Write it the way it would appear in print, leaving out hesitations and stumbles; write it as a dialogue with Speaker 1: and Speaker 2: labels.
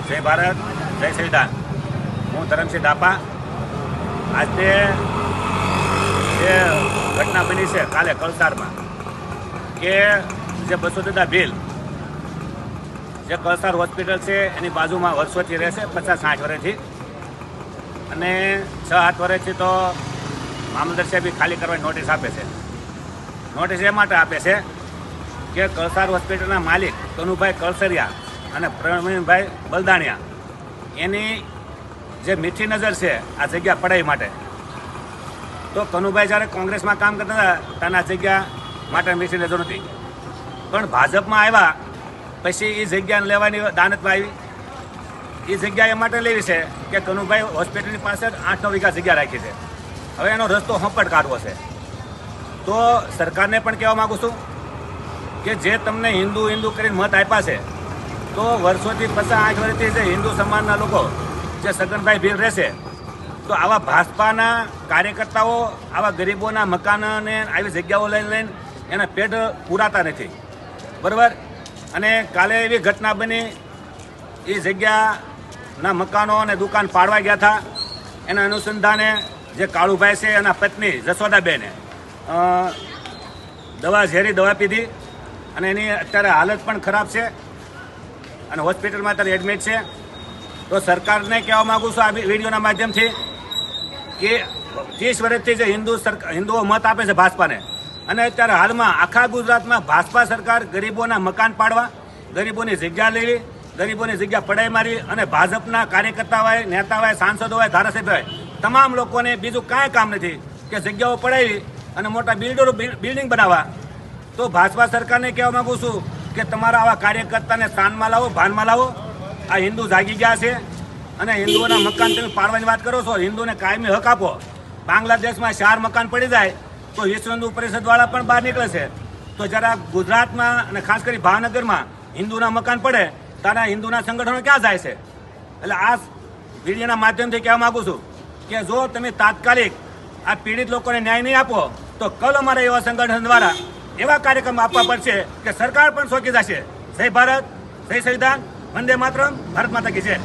Speaker 1: જય ભારત, જય સંવિધાન। હું ધરમસિંહ દાપા। આજે જે ઘટના બની છે કાલે કળસારમાં કે જે બસોદા ભીલ જે કળસાર હોસ્પિટલ છે એની બાજુમાં વર્ષોથી રહેશે, 50-60 વર્ષથી, અને 6-7 વર્ષથી તો મામલતદાર સાહેબ ખાલી કરવાની નોટિસ આપે છે। નોટિસ એ માટે આપે છે કે કળસાર હોસ્પિટલના માલિક કનુભાઈ કળસરિયા અને પ્રવીણભાઈ બલદાણિયા એની જે મીઠી નજર છે આ જગ્યા પડાઈ માટે। તો કનુભાઈ જ્યારે કોંગ્રેસમાં કામ કરતા હતા ત્યારે આ જગ્યા માટે મીઠી નજર નથી, પણ ભાજપમાં આવ્યા પછી એ જગ્યા લેવાની દાનતમાં આવી। એ જગ્યા એ માટે લેવી છે કે કનુભાઈ હોસ્પિટલની પાસે 8-9 વીઘા જગ્યા રાખી છે, હવે એનો રસ્તો હંપટ કાઢવો છે। તો સરકારને પણ કહેવા માગું છું કે જે તમને હિન્દુ હિન્દુ કરીને મત આપ્યા છે, તો વર્ષોથી 50-60 વર્ષથી જે હિન્દુ સમાજના લોકો જે સગનભાઈ ભીલ રહેશે, તો આવા ભાજપાના કાર્યકર્તાઓ આવા ગરીબોના મકાનને આવી જગ્યાઓ લઈને એના પેટ પૂરાતા નથી, બરાબર। અને કાલે એવી ઘટના બની, એ જગ્યાના મકાનો અને દુકાન પાડવા ગયા હતા, એના અનુસંધાને જે કાળુભાઈ છે એના પત્ની જશોદાબેને ઝેરી દવા પીધી અને એની અત્યારે હાલત પણ ખરાબ છે અને હોસ્પિટલમાં અત્યારે એડમિટ છે। તો સરકારને કહેવા માગું છું આ વિડીયોના માધ્યમથી કે 30 વર્ષથી જે હિન્દુઓ મત આપે છે ભાજપાને, અને અત્યારે હાલમાં આખા ગુજરાતમાં ભાજપા સરકાર ગરીબોના મકાન પાડવા, ગરીબોની જગ્યા લેવી, ગરીબોની જગ્યા પડાઈ મારી, અને ભાજપના કાર્યકર્તા હોય, નેતા હોય, સાંસદો હોય, ધારાસભ્ય હોય, તમામ લોકોને બીજું કાંઈ કામ નથી કે જગ્યાઓ પડાવી અને મોટા બિલ્ડિંગ બનાવવા। તો ભાજપા સરકારને કહેવા માગું છું કે તમારા આવા કાર્યકર્તાને સ્થાનમાં લાવો, ભાનમાં લાવો। આ હિન્દુ જાગી ગયા છે અને હિન્દુઓના મકાન તમે પાડવાની વાત કરો છો, હિન્દુને કાયમી હક આપો। બાંગ્લાદેશમાં 4 મકાન પડી જાય તો વિશ્વ હિન્દુ પરિષદવાળા પણ બહાર નીકળે છે, તો જ્યારે ગુજરાતમાં અને ખાસ કરી ભાવનગરમાં હિન્દુના મકાન પડે ત્યારે હિન્દુના સંગઠનો ક્યાં જાય છે? એટલે આ વિડીયોના માધ્યમથી કહેવા માગું છું કે જો તમે તાત્કાલિક આ પીડિત લોકોને ન્યાય નહીં આપો તો કલ અમારા એવા સંગઠન દ્વારા એવા કાર્યક્રમ આપવા પડશે કે સરકાર પણ ચોંકી જશે। જય ભારત, જય સંવિધાન, વંદે માતરમ, ભારત માતા કી જય।